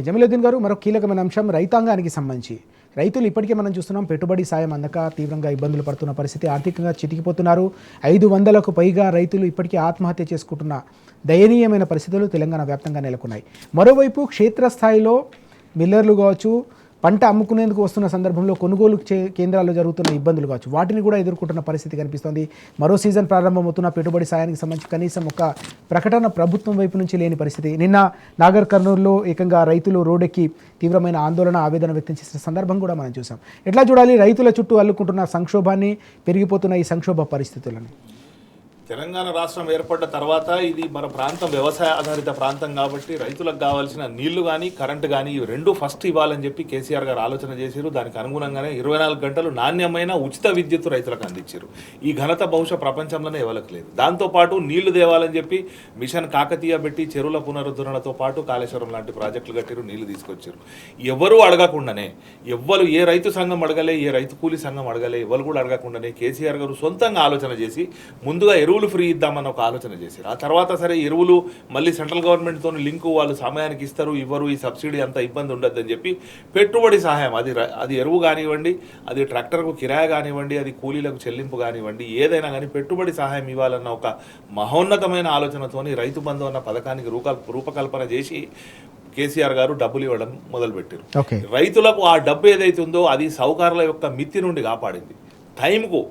జమీలుద్దీన్ గారు, మరో కీలకమైన అంశం రైతాంగానికి సంబంధించి. రైతులు ఇప్పటికే మనం చూస్తున్నాం, పెట్టుబడి సాయం అందక తీవ్రంగా ఇబ్బందులు పడుతున్న పరిస్థితి, ఆర్థికంగా చితికిపోతున్నారు. 500కు పైగా రైతులు ఇప్పటికే ఆత్మహత్య చేసుకుంటున్న దయనీయమైన పరిస్థితులు తెలంగాణ వ్యాప్తంగా నెలకొన్నాయి. మరోవైపు క్షేత్రస్థాయిలో మిల్లర్లు కావచ్చు, పంట అమ్ముకునేందుకు వస్తున్న సందర్భంలో కొనుగోలు కేంద్రాల్లో జరుగుతున్న ఇబ్బందులు కావచ్చు, వాటిని కూడా ఎదుర్కొంటున్న పరిస్థితి కనిపిస్తోంది. మరో సీజన్ ప్రారంభమవుతున్న పెట్టుబడి సాయానికి సంబంధించి కనీసం ఒక ప్రకటన ప్రభుత్వం వైపు నుంచి లేని పరిస్థితి. నిన్న నాగర్ కర్నూలులో ఏకంగా రైతులు రోడ్డెక్కి తీవ్రమైన ఆందోళన, ఆవేదన వ్యక్తం చేసిన సందర్భం కూడా మనం చూసాం. ఎట్లా చూడాలి రైతుల చుట్టూ అల్లుకుంటున్న సంక్షోభాన్ని, పెరిగిపోతున్న ఈ సంక్షోభ పరిస్థితులను? తెలంగాణ రాష్ట్రం ఏర్పడ్డ తర్వాత ఇది మన ప్రాంతం వ్యవసాయ ఆధారిత ప్రాంతం కాబట్టి రైతులకు కావాల్సిన నీళ్లు కానీ కరెంటు కానీ ఇవి రెండు ఫస్ట్ ఇవ్వాలని చెప్పి కేసీఆర్ గారు ఆలోచన చేశారు. దానికి అనుగుణంగానే 24 గంటలు నాణ్యమైన ఉచిత విద్యుత్ రైతులకు అందించారు. ఈ ఘనత బహుశా ప్రపంచంలోనే ఎవరికి లేదు. దాంతోపాటు నీళ్లు తేవాలని చెప్పి మిషన్ కాకతీయ పెట్టి చెరువుల పునరుద్ధరణతో పాటు కాళేశ్వరం లాంటి ప్రాజెక్టులు కట్టారు, నీళ్లు తీసుకొచ్చారు. ఎవరు అడగకుండానే, ఎవ్వరు ఏ రైతు సంఘం అడగలే, ఏ రైతు కూలీ సంఘం అడగలే, ఎవరు కూడా అడగకుండానే కేసీఆర్ గారు సొంతంగా ఆలోచన చేసి ముందుగా ఎరువులు ఫ్రీ ఇద్దామని ఒక ఆలోచన చేశారు. ఆ తర్వాత సరే ఎరువులు మళ్ళీ సెంట్రల్ గవర్నమెంట్తో లింకు, వాళ్ళు సమయానికి ఇస్తారు, ఇవ్వరు, ఈ సబ్సిడీ అంత ఇబ్బంది ఉండద్దని చెప్పి పెట్టుబడి సహాయం, అది ఎరువు కానివ్వండి, అది ట్రాక్టర్కు కిరాయి కానివ్వండి, అది కూలీలకు చెల్లింపు కానివ్వండి, ఏదైనా కానీ పెట్టుబడి సహాయం ఇవ్వాలన్న ఒక మహోన్నతమైన ఆలోచనతోని రైతు బంధు అన్న పథకానికి రూపకల్పన చేసి కేసీఆర్ గారు డబ్బులు ఇవ్వడం మొదలుపెట్టారు. రైతులకు ఆ డబ్బు ఏదైతే ఉందో అది సౌకర్యాల యొక్క మిత్తి నుండి కాపాడింది. టైంకు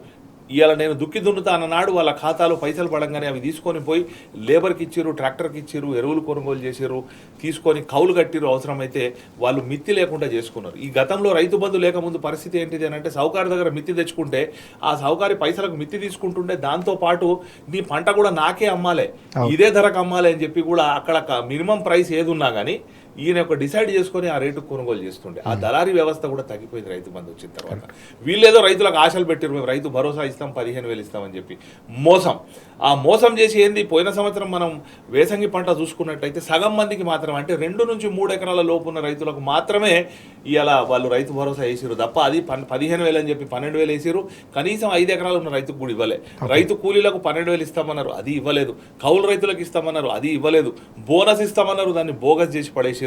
ఇవాళ నేను దుక్కి దున్నుతా అన్ననాడు వాళ్ళ ఖాతాలో పైసలు పడంగానే అవి తీసుకొని పోయి లేబర్కి ఇచ్చారు, ట్రాక్టర్కి ఇచ్చారు, ఎరువులు కొనుగోలు చేశారు, తీసుకొని కౌలు కట్టిరు, అవసరమైతే వాళ్ళు మిత్తి లేకుండా చేసుకున్నారు. ఈ గతంలో రైతు బంధు లేకముందు పరిస్థితి ఏంటిది అని అంటే సౌకారి దగ్గర మిత్తి తెచ్చుకుంటే ఆ సౌకారి పైసలకు మిత్తి తీసుకుంటుండే, దాంతోపాటు నీ పంట కూడా నాకే అమ్మాలే, ఇదే ధరకు అమ్మాలి అని చెప్పి కూడా అక్కడ మినిమం ప్రైస్ ఏది ఉన్నా కానీ ఈయన ఒక డిసైడ్ చేసుకొని ఆ రేటు కొనుగోలు చేస్తుండే. ఆ దళారీ వ్యవస్థ కూడా తగ్గిపోయింది రైతు బంధు వచ్చిన తర్వాత. వీళ్ళేదో రైతులకు ఆశలు పెట్టారు, మేము రైతు భరోసా ఇస్తాం, 15,000 ఇస్తామని చెప్పి మోసం. ఆ మోసం చేసి ఏంది, పోయిన సంవత్సరం మనం వేసంగి పంట చూసుకున్నట్టయితే సగం మందికి మాత్రమే, అంటే 2 నుంచి 3 ఎకరాల లోపు ఉన్న రైతులకు మాత్రమే ఇలా వాళ్ళు రైతు భరోసా వేసారు తప్ప అది 15,000 అని చెప్పి 12,000 వేసారు. కనీసం 5 ఎకరాలు ఉన్న రైతుకు కూడా ఇవ్వలే. రైతు కూలీలకు 12,000 ఇస్తామన్నారు, అది ఇవ్వలేదు. కౌలు రైతులకు ఇస్తామన్నారు, అది ఇవ్వలేదు. బోనస్ ఇస్తామన్నారు, దాన్ని బోగస్ చేసి పడేసారు.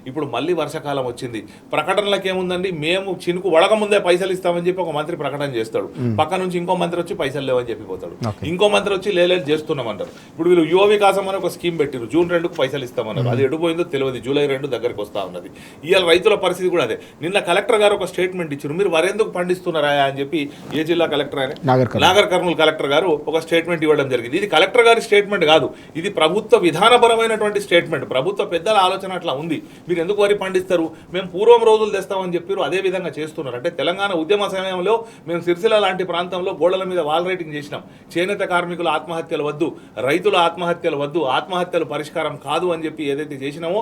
ఇప్పుడు మళ్ళీ వర్షాకాలం వచ్చింది, ప్రకటనలకు ఏముందండి, మేము చినుకు వడక ముందే పైసలు ఇస్తామని చెప్పి ఒక మంత్రి ప్రకటన చేస్తాడు, పక్క నుంచి ఇంకో మంత్రి వచ్చి పైసలు లేవని చెప్పిపోతాడు, ఇంకో మంత్రి వచ్చి లేదు చేస్తున్నామంటారు. ఇప్పుడు వీళ్ళు యువ వికాసం అని ఒక స్కీమ్ పెట్టారు, జూన్ 2కు పైసలు ఇస్తామన్నారు, అది ఎడిపోయిందో తెలియదు, జూలై 2 దగ్గరకు వస్తా ఉన్నది. ఇవాళ రైతుల పరిస్థితి కూడా అదే. నిన్న కలెక్టర్ గారు ఒక స్టేట్మెంట్ ఇచ్చారు, మీరు వరెందుకు పండిస్తున్నారా అని చెప్పి. ఏ జిల్లా కలెక్టర్ ఆయన, నాగర్ కర్నూలు కలెక్టర్ గారు ఒక స్టేట్మెంట్ ఇవ్వడం జరిగింది. ఇది కలెక్టర్ గారి స్టేట్మెంట్ కాదు, ఇది ప్రభుత్వ విధానపరమైనటువంటి స్టేట్మెంట్. ప్రభుత్వ పెద్దల ఆలోచన అట్లా ఉంది, మీరు ఎందుకు వరి పండిస్తారు, మేము పూర్వం రోజులు తెస్తామని చెప్పారు, అదే విధంగా చేస్తున్నారు. అంటే తెలంగాణ ఉద్యమ సమయంలో మేము సిరిసిల్ల లాంటి ప్రాంతంలో గోడల మీద వాల్ రైటింగ్ చేసినాం, చేనేత కార్మికుల ఆత్మహత్యలు వద్దు, రైతుల ఆత్మహత్యలు వద్దు, ఆత్మహత్యలు పరిష్కారం కాదు అని చెప్పి ఏదైతే చేసినామో,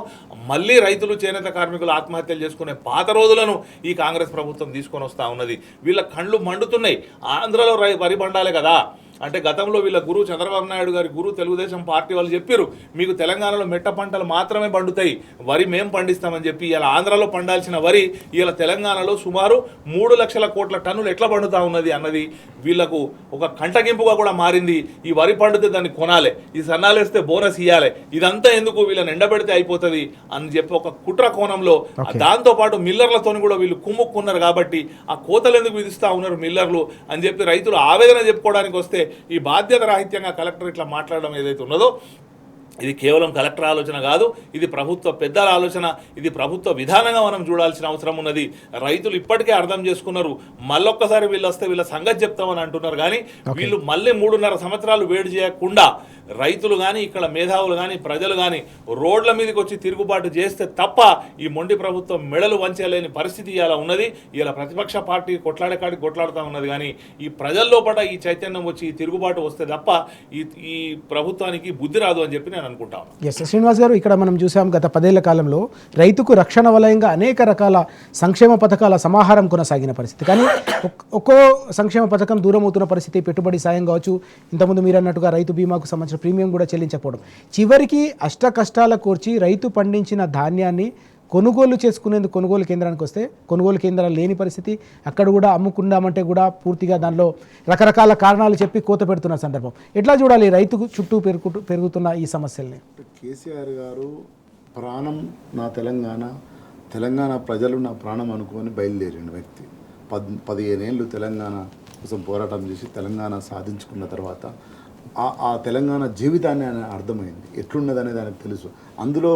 మళ్ళీ రైతులు చేనేత కార్మికులు ఆత్మహత్యలు చేసుకునే పాత రోజులను ఈ కాంగ్రెస్ ప్రభుత్వం తీసుకొని వస్తూ ఉన్నది. వీళ్ళ కళ్ళు మండుతున్నాయి. ఆంధ్రలో వరి పండాలి కదా అంటే గతంలో వీళ్ళ గురువు చంద్రబాబు నాయుడు గారి గురువు తెలుగుదేశం పార్టీ వాళ్ళు చెప్పారు, మీకు తెలంగాణలో మెట్ట పంటలు మాత్రమే పండుతాయి, వరి మేము పండిస్తామని చెప్పి. ఇలా ఆంధ్రాలో పండాల్సిన వరి ఇలా తెలంగాణలో సుమారు 3 లక్షల కోట్ల టన్నులు ఎట్లా పండుతా ఉన్నది అన్నది వీళ్లకు ఒక కంటగింపుగా కూడా మారింది. ఈ వరి పండితే దాన్ని కొనాలి, ఈ సన్నాలు వేస్తే బోనస్ ఇవ్వాలి, ఇదంతా ఎందుకు, వీళ్ళని ఎండబెడితే అయిపోతుంది అని చెప్పి ఒక కుట్ర కోణంలో, దాంతోపాటు మిల్లర్లతో కూడా వీళ్ళు కుమ్ముక్కున్నారు కాబట్టి ఆ కోతలు ఎందుకు విధిస్తూ ఉన్నారు మిల్లర్లు అని చెప్పి రైతులు ఆవేదన చెప్పుకోవడానికి వస్తే ఈ బాధ్యత రాహిత్యంగా కలెక్టర్ ఇట్లా మాట్లాడడం ఏదైతే ఉన్నదో, ఇది కేవలం కలెక్టర్ ఆలోచన కాదు, ఇది ప్రభుత్వ పెద్దల ఆలోచన, ఇది ప్రభుత్వ విధానంగా మనం చూడాల్సిన అవసరం ఉన్నది. రైతులు ఇప్పటికే అర్థం చేసుకున్నారు, మళ్ళొక్కసారి వీళ్ళు వస్తే వీళ్ళ సంగతి చెప్తామని అంటున్నారు. కానీ వీళ్ళు మళ్ళీ 3.5 సంవత్సరాలు వేడి చేయకుండా రైతులు కానీ, ఇక్కడ మేధావులు కానీ, ప్రజలు కానీ రోడ్ల మీదకి వచ్చి తిరుగుబాటు చేస్తే తప్ప ఈ మొండి ప్రభుత్వం మెడలు వంచలేని పరిస్థితి ఇలా ఉన్నది. ఇలా ప్రతిపక్ష పార్టీ కొట్లాడేకాడికి కొట్లాడుతూ ఉన్నది. కానీ ఈ ప్రజల్లోపట ఈ చైతన్యం వచ్చి ఈ తిరుగుబాటు వస్తే తప్ప ఈ ప్రభుత్వానికి బుద్ధి రాదు అని చెప్పి నేను అనుకుంటాను. ఎస్ శ్రీనివాస్ గారు, ఇక్కడ మనం చూసాం గత 10 ఏళ్ల కాలంలో రైతుకు రక్షణ వలయంగా అనేక రకాల సంక్షేమ పథకాల సమాహారం కొనసాగిన పరిస్థితి. కానీ ఒక్కో సంక్షేమ పథకం దూరం అవుతున్న పరిస్థితి. పెట్టుబడి సాయం కావచ్చు, ఇంతకుముందు మీరు అన్నట్టుగా రైతు బీమాకు సంబంధించిన ప్రీమియం కూడా చెల్లించకపోవడం, చివరికి అష్ట కష్టాల కోర్చి రైతు పండించిన ధాన్యాన్ని కొనుగోలు చేసుకునేందుకు కొనుగోలు కేంద్రానికి వస్తే కొనుగోలు కేంద్రాలు లేని పరిస్థితి. అక్కడ కూడా అమ్ముకుందామంటే కూడా పూర్తిగా దానిలో రకరకాల కారణాలు చెప్పి కోత పెడుతున్న సందర్భం. ఎట్లా చూడాలి రైతుకు చుట్టూ పెరుగుతున్న ఈ సమస్యల్ని? కేసీఆర్ గారు ప్రాణం నా తెలంగాణ, తెలంగాణ ప్రజలు నా ప్రాణం అనుకొని బయలుదేరిన వ్యక్తి. 15 ఏళ్ళు తెలంగాణ కోసం పోరాటం చేసి తెలంగాణ సాధించుకున్న తర్వాత ఆ తెలంగాణ జీవితాన్ని ఆయన అర్థమైంది, ఎట్లున్నదనేది ఆయనకు తెలుసు. అందులో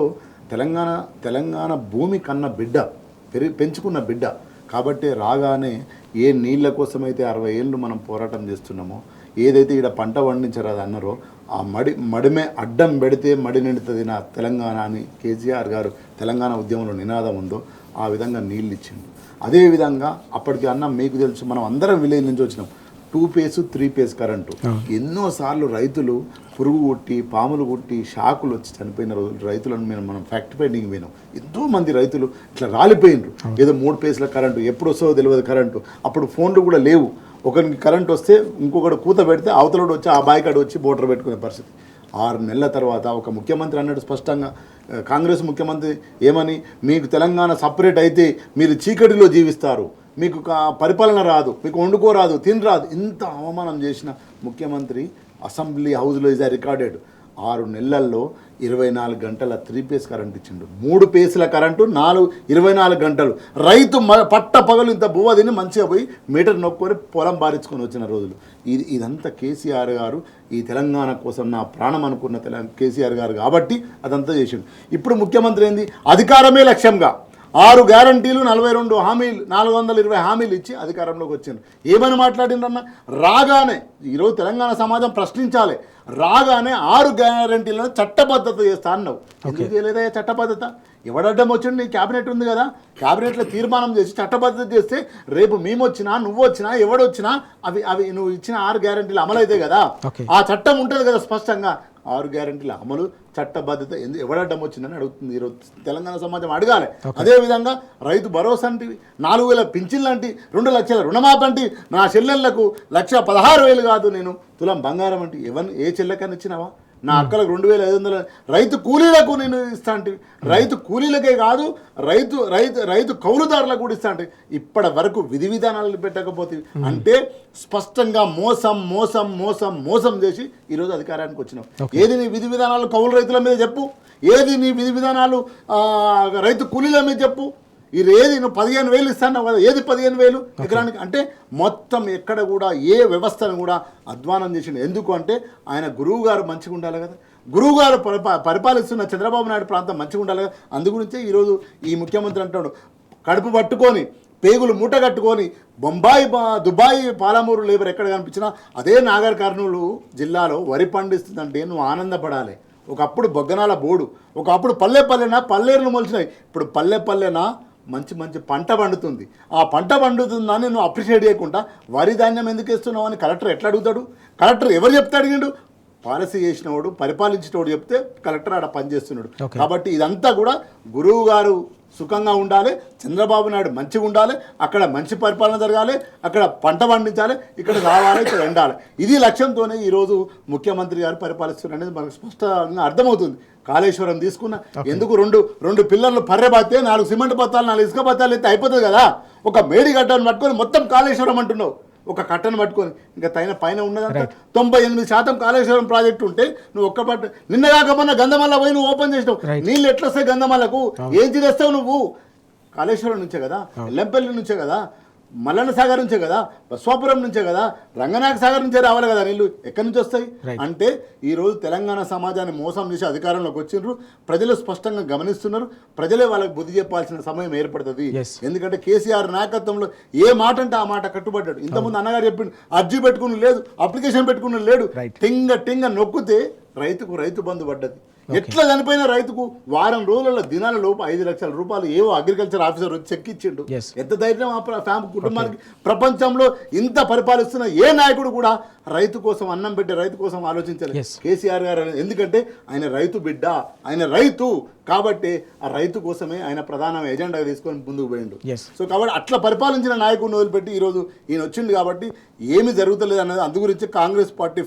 తెలంగాణ భూమి కన్న బిడ్డ, పెంచుకున్న బిడ్డ కాబట్టి రాగానే ఏ నీళ్ళ కోసమైతే 60 ఏళ్ళు మనం పోరాటం చేస్తున్నామో, ఏదైతే ఇక్కడ పంట పండించరాదు అన్నారో, ఆ మడిమే అడ్డం పెడితే మడి నిండుతుంది నా తెలంగాణ అని కేసీఆర్ గారు తెలంగాణ ఉద్యమంలో నినాదం ఉందో ఆ విధంగా నీళ్ళు ఇచ్చిండు. అదేవిధంగా అప్పటికి అన్న మీకు తెలుసు, మనం అందరం విలేజ్ నుంచి వచ్చినాం. 2 phase 3 phase కరెంటు. ఎన్నోసార్లు రైతులు పురుగు కొట్టి, పాములు కొట్టి, షాకులు వచ్చి చనిపోయిన రోజులు రైతులను మనం ఫ్యాక్ట్ ఫైండింగ్ పోయినాం. ఎంతోమంది రైతులు ఇట్లా రాలిపోయినరు. ఏదో 3 phaseల కరెంటు ఎప్పుడు వస్తుందో తెలియదు కరెంటు. అప్పుడు ఫోన్లు కూడా లేవు. ఒకరికి కరెంట్ వస్తే ఇంకొకటి కూత పెడితే అవతలడు వచ్చి ఆ బాయికాడు వచ్చి మోటార్ పెట్టుకునే పరిస్థితి. 6 నెలల తర్వాత ఒక ముఖ్యమంత్రి అన్నాడు స్పష్టంగా, కాంగ్రెస్ ముఖ్యమంత్రి ఏమని, మీకు తెలంగాణ సపరేట్ అయితే మీరు చీకటిలో జీవిస్తారు, మీకు పరిపాలన రాదు, మీకు వండుకోరాదు, తినరాదు. ఇంత అవమానం చేసిన ముఖ్యమంత్రి అసెంబ్లీ హౌస్లో ఇస్ రికార్డెడ్. 6 నెలల్లో 24 గంటల 3 phase కరెంట్ ఇచ్చిండు. 3 phaseల కరెంటు 24 గంటలు. రైతు పట్ట పగలు ఇంత బువ్వ తిని మంచిగా పోయి మీటర్ నొక్కొని పొలం బారించుకొని వచ్చిన రోజులు. ఇదంతా కేసీఆర్ గారు ఈ తెలంగాణ కోసం నా ప్రాణం అనుకున్న కేసీఆర్ గారు కాబట్టి అదంతా చేసిండు. ఇప్పుడు ముఖ్యమంత్రి ఏంది, అధికారమే లక్ష్యంగా 6 గ్యారంటీలు, 42 హామీలు, 420 హామీలు ఇచ్చి అధికారంలోకి వచ్చిండ్రు. ఏమని మాట్లాడిండ్రన్న, రాగానే ఈరోజు తెలంగాణ సమాజం ప్రశ్నించాలి, రాగానే 6 గ్యారంటీలను చట్టబద్ధత చేస్తా అన్నావు. ఎందుకు చేయలేదా చట్టబద్ధత? ఎవడడ్డం వచ్చిండు? నీ క్యాబినెట్ ఉంది కదా, క్యాబినెట్లో తీర్మానం చేసి చట్టబద్ధత చేస్తే రేపు మేము వచ్చినా, నువ్వు వచ్చినా, ఎవడొచ్చినా అవి నువ్వు ఇచ్చిన 6 గ్యారంటీలు అమలైతే కదా. ఆ చట్టం ఉంటుంది కదా స్పష్టంగా. 6 గ్యారంటీల అమలు, చట్టబద్ధత ఎవడడ్డం వచ్చిందని అడుగుతుంది ఈరోజు తెలంగాణ సమాజం అడగాలి. అదేవిధంగా రైతు భరోసా అంటే, 4,000 పింఛన్లు అంటే, 2 లక్షల రుణమాఫీ అంటే, నా చెల్లెళ్లకు 1,16,000 కాదు నేను తులం బంగారం అంటే ఏ చెల్లెకని ఇచ్చినావా? నా అక్కలకు 2,500 రైతు కూలీలకు నేను ఇస్తా అంటే, రైతు కూలీలకే కాదు రైతు కౌలుదారులకు కూడా ఇస్తా అంటే, ఇప్పటి వరకు విధి విధానాలు పెట్టకపోతే అంటే స్పష్టంగా మోసం చేసి ఈరోజు అధికారానికి వచ్చినాం. ఏది నీ విధి విధానాలు కౌలు రైతుల మీద చెప్పు, ఏది నీ విధి విధానాలు రైతు కూలీల మీద చెప్పు. ఏది నువ్వు 15,000 ఇస్తాన్నావు కదా, ఏది 15,000 ఎకరానికి అంటే మొత్తం ఎక్కడ కూడా ఏ వ్యవస్థను కూడా అధ్వానం చేసిండు. ఎందుకు అంటే ఆయన గురువు గారు మంచిగా ఉండాలి కదా, గురువు గారు పరిపాలిస్తున్న చంద్రబాబు నాయుడు ప్రాంతం మంచిగా ఉండాలి కదా. అందుగురించే ఈరోజు ఈ ముఖ్యమంత్రి అంటాడు, కడుపు పట్టుకొని పేగులు మూట కట్టుకొని దుబాయ్ పాలమూరు లేబర్ ఎక్కడ కనిపించినా అదే నాగర్ కర్నూలు జిల్లాలో వరి పండిస్తుందంటే నువ్వు ఆనందపడాలి. ఒకప్పుడు బొగ్గనాల బోడు, ఒకప్పుడు పల్లేరులు మొలిచినాయి, ఇప్పుడు పల్లెనా మంచి పంట పండుతుంది. ఆ పంట పండుతుందని నువ్వు అప్రిషియేట్ చేయకుండా వరి ధాన్యం ఎందుకు వేస్తున్నావు అని కలెక్టర్ ఎట్లా అడుగుతాడు? కలెక్టర్ ఎవరు చెప్తే అడిగిండు? పాలసీ చేసినవాడు, పరిపాలించినవాడు చెప్తే కలెక్టర్ ఆడ పనిచేస్తున్నాడు. కాబట్టి ఇదంతా కూడా గురువు గారు సుఖంగా ఉండాలి, చంద్రబాబు నాయుడు మంచిగా ఉండాలి, అక్కడ మంచి పరిపాలన జరగాలి, అక్కడ పంట పండించాలి, ఇక్కడ రావాలి, ఇక్కడ ఎండాలి. ఇది లక్ష్యంతోనే ఈరోజు ముఖ్యమంత్రి గారు పరిపాలిస్తున్నారు అనేది మనకు స్పష్టంగా అర్థమవుతుంది. కాళేశ్వరం తీసుకున్న ఎందుకు రెండు పిల్లర్లు పర్రెబాతే 4 సిమెంట్ బత్తాలు 4 ఇసుక బత్తాలు అయితే అయిపోతుంది కదా. ఒక మేడి గడ్డను పట్టుకొని మొత్తం కాళేశ్వరం అంటున్నావు, ఒక కట్టను పట్టుకొని. ఇంకా పైన ఉన్నదంతా 98% కాళేశ్వరం ప్రాజెక్టు ఉంటే నువ్వు ఒక్క పట్టు నిన్న కాకపోయినా గంధమల్ల పోయి నువ్వు ఓపెన్ చేసినావు. నీళ్ళు ఎట్లా వస్తాయి గంధమల్లకు? ఏం చేస్తావు నువ్వు? కాళేశ్వరం నుంచే కదా, ఎల్లంపల్లి నుంచే కదా, మల్లన్న సాగర్ నుంచే కదా, బస్వాపురం నుంచే కదా, రంగనాయక సాగర్ నుంచే రావాలి కదా నీళ్ళు. ఎక్కడి నుంచి వస్తాయి? అంటే ఈరోజు తెలంగాణ సమాజాన్ని మోసం చేసి అధికారంలోకి వచ్చిండ్రు. ప్రజలు స్పష్టంగా గమనిస్తున్నారు. ప్రజలే వాళ్ళకి బుద్ధి చెప్పాల్సిన సమయం ఏర్పడుతుంది. ఎందుకంటే కేసీఆర్ నాయకత్వంలో ఏ మాట అంటే ఆ మాట కట్టుబడ్డాడు. ఇంతకుముందు అన్నగారు చెప్పిండు, అర్జీ పెట్టుకుని లేదు, అప్లికేషన్ పెట్టుకుని లేడు, టింగ నొక్కితే రైతు బంధు పడ్డది. ఎట్లా చనిపోయిన రైతుకు వారం రోజుల దినాల లోపు 5 లక్షల రూపాయలు ఏవో అగ్రికల్చర్ ఆఫీసర్ వచ్చి చెక్ ఇచ్చిండు. ఎంత ధైర్యం ఆ కుటుంబానికి? ప్రపంచంలో ఇంత పరిపాలిస్తున్న ఏ నాయకుడు కూడా రైతు కోసం అన్నం పెట్టి రైతు కోసం ఆలోచించాలి. కేసీఆర్ గారు ఎందుకంటే ఆయన రైతు బిడ్డ, ఆయన రైతు కాబట్టి ఆ రైతు కోసమే ఆయన ప్రధాన ఎజెండా తీసుకొని ముందుకు పోయిండు. సో కాబట్టి అట్లా పరిపాలించిన నాయకుడిని వదిలిపెట్టి ఈరోజు ఈయన వచ్చింది కాబట్టి ఏమి జరుగుతలేదు అన్నది. అందుగురించి కాంగ్రెస్ పార్టీ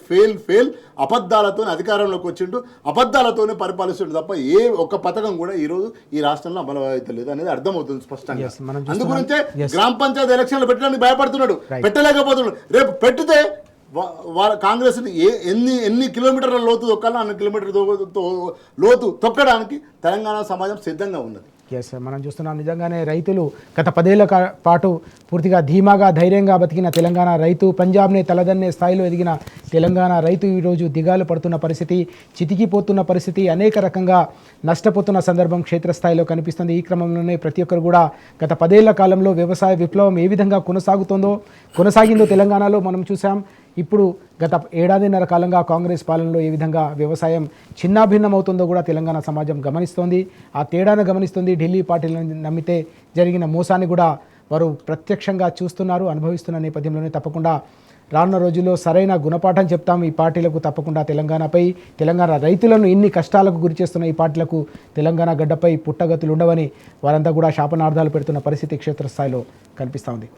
ఫెయిల్ అబద్ధాలతో అధికారంలోకి వచ్చిండు, అబద్ధాలతోనే పరిపాలిస్తుండు తప్ప ఏ ఒక్క పథకం కూడా ఈరోజు ఈ రాష్ట్రంలో అమలు అవుతలేదు అనేది అర్థమవుతుంది స్పష్టంగా. అందుగురించే గ్రామ పంచాయతీ ఎలక్షన్లు పెట్టడానికి భయపడుతున్నాడు, పెట్టలేకపోతున్నాడు. రేపు పెట్టితే వాళ్ళ కాంగ్రెస్ని ఎన్ని కిలోమీటర్ల లోతు తొక్కాలో అన్ని కిలోమీటర్ల లోతు తొక్కడానికి తెలంగాణ సమాజం సిద్ధంగా ఉన్నది. ఎస్, మనం చూస్తున్నాం నిజంగానే రైతులు గత 10 ఏళ్ల పాటు పూర్తిగా ధీమాగా ధైర్యంగా బతికిన తెలంగాణ రైతు, పంజాబ్ని తలదన్నే స్థాయిలో ఎదిగిన తెలంగాణ రైతు ఈరోజు దిగాలు పడుతున్న పరిస్థితి, చితికిపోతున్న పరిస్థితి, అనేక రకంగా నష్టపోతున్న సందర్భం క్షేత్రస్థాయిలో కనిపిస్తుంది. ఈ క్రమంలోనే ప్రతి ఒక్కరు కూడా గత 10 ఏళ్ల కాలంలో వ్యవసాయ విప్లవం ఏ విధంగా కొనసాగిందో తెలంగాణలో మనం చూసాం. ఇప్పుడు గత 1.5 ఏడాదిన్నర కాలంగా కాంగ్రెస్ పాలనలో ఏ విధంగా వ్యవసాయం చిన్నాభిన్నమవుతుందో కూడా తెలంగాణ సమాజం గమనిస్తోంది. ఆ తేడాను గమనిస్తుంది. ఢిల్లీ పార్టీలను నమ్మితే జరిగిన మోసాన్ని కూడా వారు ప్రత్యక్షంగా చూస్తున్నారు, అనుభవిస్తున్న నేపథ్యంలోనే తప్పకుండా రానున్న రోజుల్లో సరైన గుణపాఠం చెప్తాం ఈ పార్టీలకు. తప్పకుండా తెలంగాణ రైతులను ఇన్ని కష్టాలకు గురి చేస్తున్న ఈ పార్టీలకు తెలంగాణ గడ్డపై పుట్టగతులు ఉండవని వారంతా కూడా శాపనార్థాలు పెడుతున్న పరిస్థితి క్షేత్రస్థాయిలో కనిపిస్తూ ఉంది.